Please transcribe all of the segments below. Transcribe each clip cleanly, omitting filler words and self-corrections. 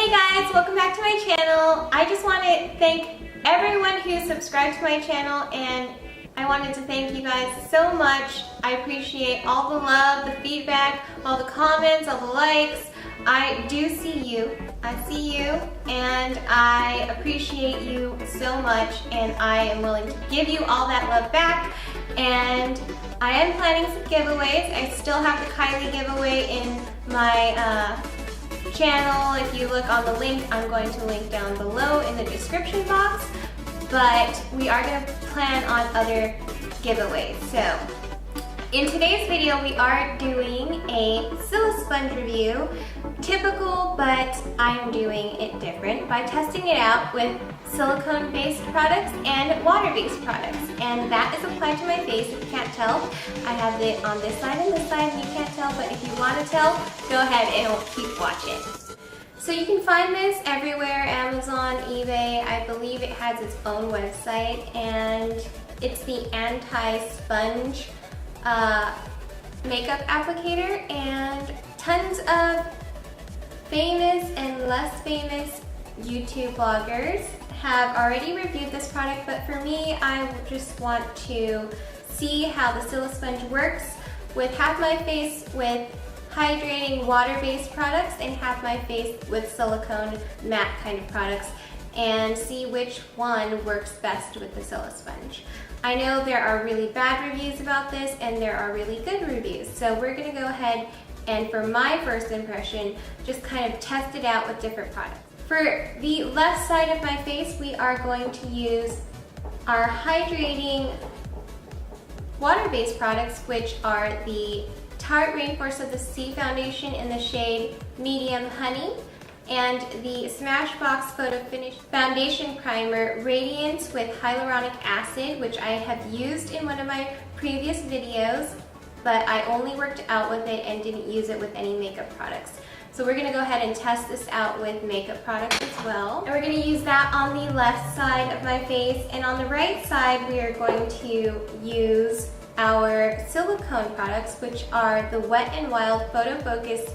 Hey guys, welcome back to my channel. I just want to thank everyone who subscribed to my channel, and I wanted to thank you guys so much. I appreciate all the love, the feedback, all the comments, all the likes. I do see you. I see you, and I appreciate you so much, and I am willing to give you all that love back. And I am planning some giveaways. I still have the Kylie giveaway in my channel. If you look on the link, I'm going to link down below in the description box. But we are going to plan on other giveaways. So in today's video, we are doing a Silisponge review. Typical, but I'm doing it different by testing it out with silicone-based products and water-based products. And that is applied to my face. If you can't tell, I have it on this side and this side, and you can't tell, but if you want to tell, go ahead and keep watching. So you can find this everywhere, Amazon, eBay. I believe it has its own website, and it's the anti-sponge makeup applicator, and tons of famous and less famous YouTube bloggers have already reviewed this product, but for me, I just want to see how the Silisponge works with half my face with hydrating water-based products and half my face with silicone matte kind of products, and see which one works best with the Silisponge. I know there are really bad reviews about this and there are really good reviews, so we're gonna go ahead and for my first impression, just kind of test it out with different products. For the left side of my face, we are going to use our hydrating water-based products, which are the Tarte Rainforest of the Sea foundation in the shade Medium Honey, and the Smashbox Photofinish Foundation Primer Radiance with Hyaluronic Acid, which I have used in one of my previous videos, but I only worked out with it and didn't use it with any makeup products. So we're gonna go ahead and test this out with makeup products as well. And we're gonna use that on the left side of my face, and on the right side we are going to use our silicone products, which are the Wetnwild Photofocus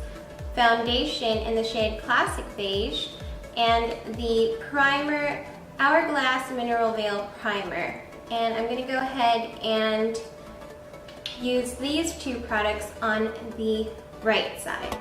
Foundation in the shade Classic Beige, and the primer Hourglass Mineral Veil Primer. And I'm gonna go ahead and use these two products on the right side.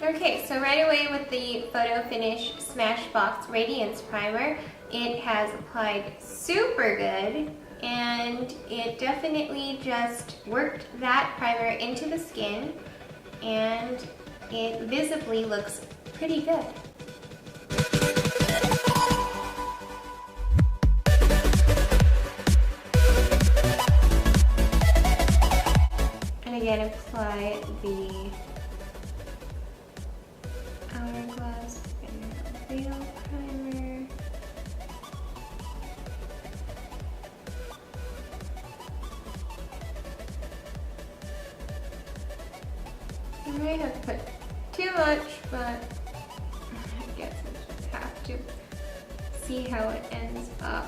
Okay, so right away with the photofinish Smashbox Radiance Primer, it has applied super good, and it definitely just worked that primer into the skin, and it visibly looks pretty good. And again, apply the Hourglass Mineral Veil Primer. I might have put too much, but I guess I just have to see how it ends up.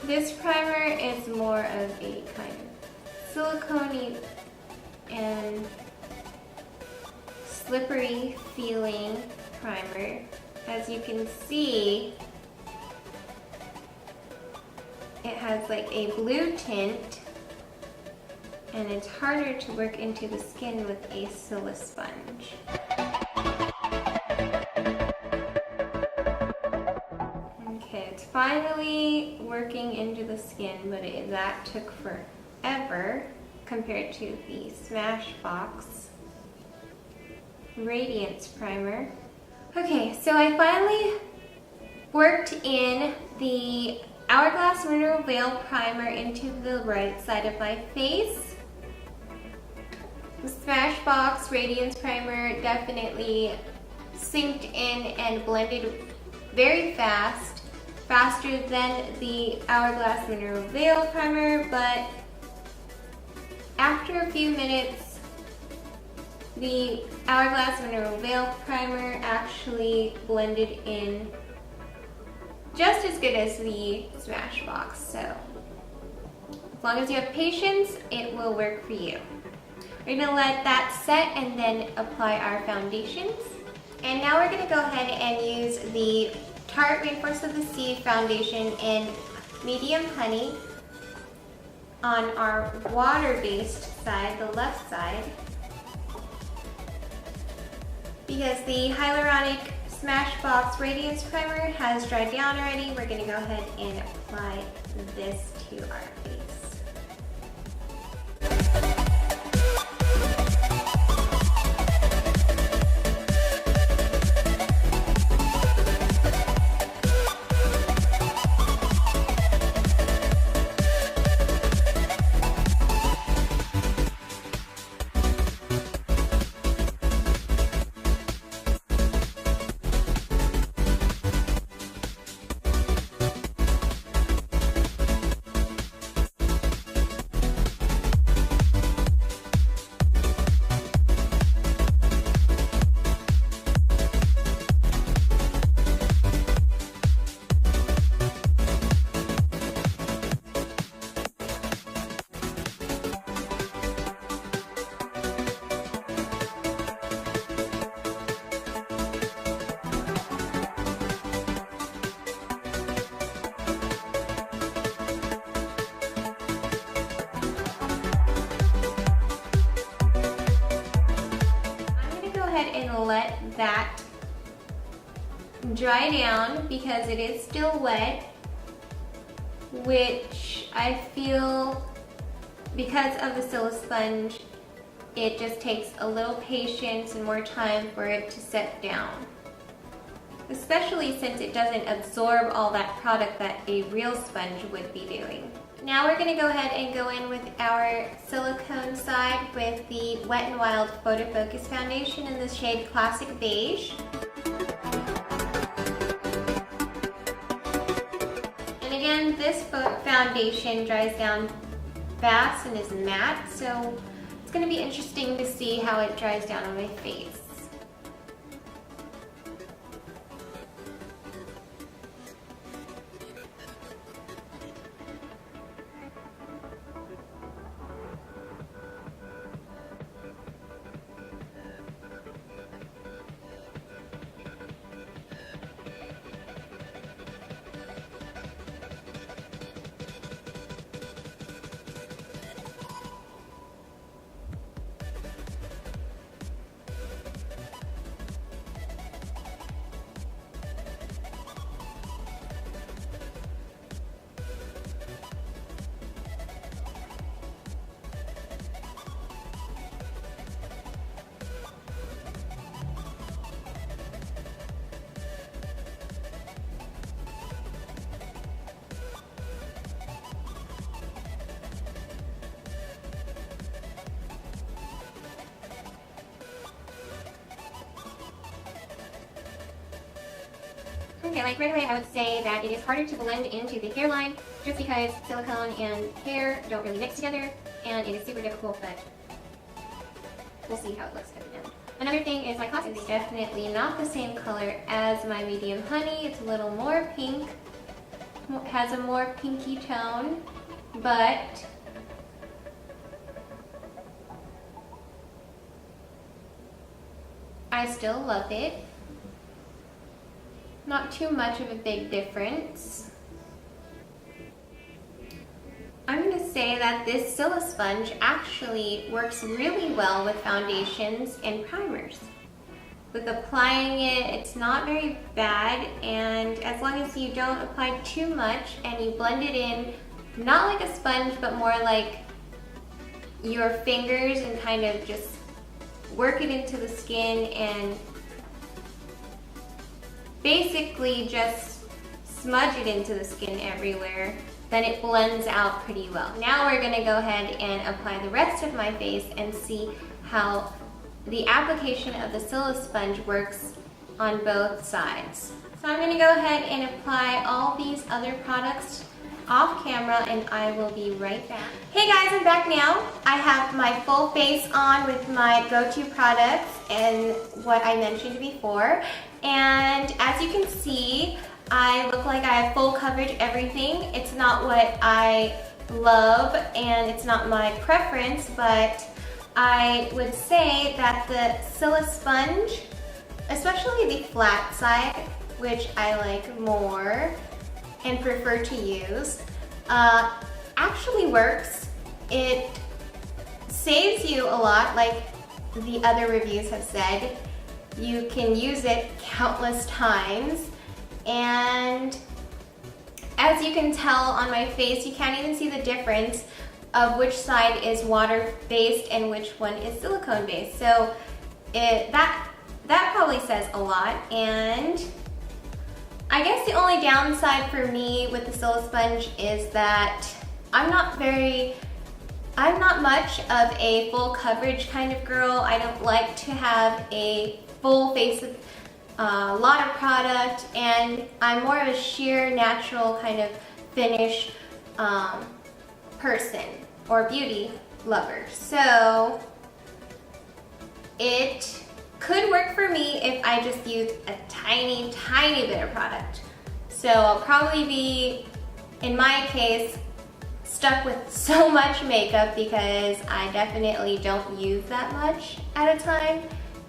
This primer is more of a kind of silicone-y and slippery feeling primer. As you can see, it has like a blue tint, and it's harder to work into the skin with a Silisponge. Okay, it's finally working into the skin, but that took forever compared to the Smashbox Radiance Primer. Okay, so I finally worked in the Hourglass Mineral Veil Primer into the right side of my face. The Smashbox Radiance Primer definitely synced in and blended very fast, faster than the Hourglass Mineral Veil Primer, but after a few minutes, the Hourglass Mineral Veil Primer actually blended in just as good as the Smashbox. So as long as you have patience, it will work for you. We're gonna let that set and then apply our foundations. And now we're gonna go ahead and use the Tarte Rainforest of the Sea foundation in Medium Honey on our water-based side, the left side. Because the Hyaluronic Smashbox Radiance Primer has dried down already, we're gonna go ahead and apply this to our face. And let that dry down because it is still wet, which I feel because of the Silisponge, it just takes a little patience and more time for it to set down, especially since it doesn't absorb all that product that a real sponge would be doing. Now we're going to go ahead and go in with our silicone side with the Wetnwild Photofocus Foundation in the shade Classic Beige. And again, this foundation dries down fast and is matte, so it's going to be interesting to see how it dries down on my face. Okay, like right away I would say that it is harder to blend into the hairline just because silicone and hair don't really mix together, and it is super difficult, but we'll see how it looks at the end. Another thing is my classic is definitely not the same color as my Medium Honey. It's a little more pink, has a more pinky tone, but I still love it. Not too much of a big difference. I'm going to say that this Silisponge actually works really well with foundations and primers. With applying it, it's not very bad, and as long as you don't apply too much and you blend it in, not like a sponge, but more like your fingers and kind of just work it into the skin and basically just smudge it into the skin everywhere, then it blends out pretty well. Now we're gonna go ahead and apply the rest of my face and see how the application of the Silisponge works on both sides. So I'm going to go ahead and apply all these other products off camera and I will be right back. Hey guys, I'm back now. I have my full face on with my go-to products and what I mentioned before. And as you can see, I look like I have full coverage everything. It's not what I love and it's not my preference, but I would say that the Silisponge, especially the flat side, which I like more and prefer to use, actually works. It saves you a lot, like the other reviews have said. You can use it countless times, and as you can tell on my face, you can't even see the difference of which side is water-based and which one is silicone-based. So that probably says a lot. And I guess the only downside for me with the Silisponge is that I'm not much of a full coverage kind of girl. I don't like to have a full face of a lot of product, and I'm more of a sheer natural kind of finish person or beauty lover. So it could work for me if I just use a tiny bit of product. So I'll probably be, in my case, stuck with so much makeup because I definitely don't use that much at a time.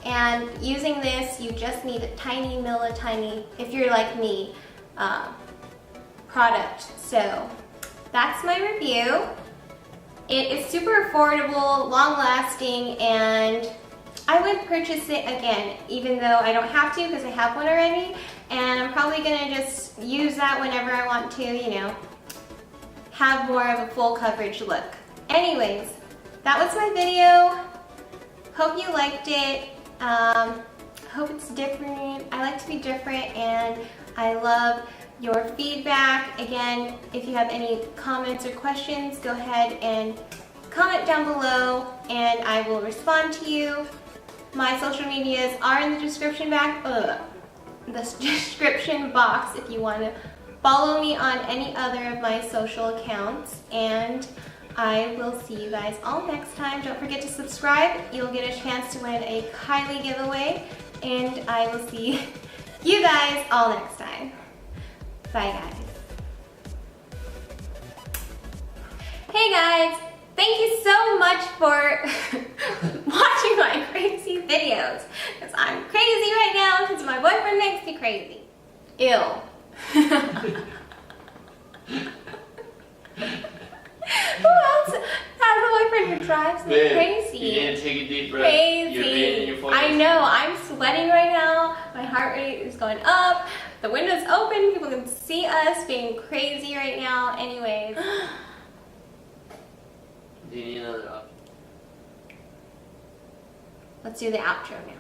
And using this, you just need a tiny, if you're like me, product. So that's my review. It is super affordable, long lasting, and I would purchase it again, even though I don't have to because I have one already. And I'm probably gonna just use that whenever I want to, you know, have more of a full coverage look. Anyways, that was my video. Hope you liked it. Hope it's different. I like to be different and I love your feedback. Again, if you have any comments or questions, go ahead and comment down below and I will respond to you. My social medias are in the description box if you want to follow me on any other of my social accounts, and I will see you guys all next time. Don't forget to subscribe. You'll get a chance to win a Kylie giveaway, and I will see you guys all next time. Bye guys. Hey guys, thank you so much for watching my crazy videos. Because I'm crazy right now because my boyfriend makes me crazy. Ew. Who else has a boyfriend who drives me crazy? You didn't take a deep breath. Crazy. You're in your I know. I'm sweating right now. My heart rate is going up. The window's open. People can see us being crazy right now. Anyways. Do you need another option? Let's do the outro now.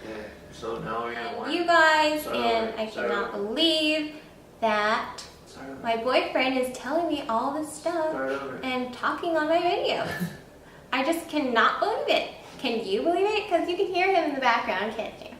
Yeah. So now we're gonna watch. You guys, and I cannot believe that my boyfriend is telling me all this stuff and talking on my videos. I just cannot believe it. Can you believe it? Because you can hear him in the background, can't you?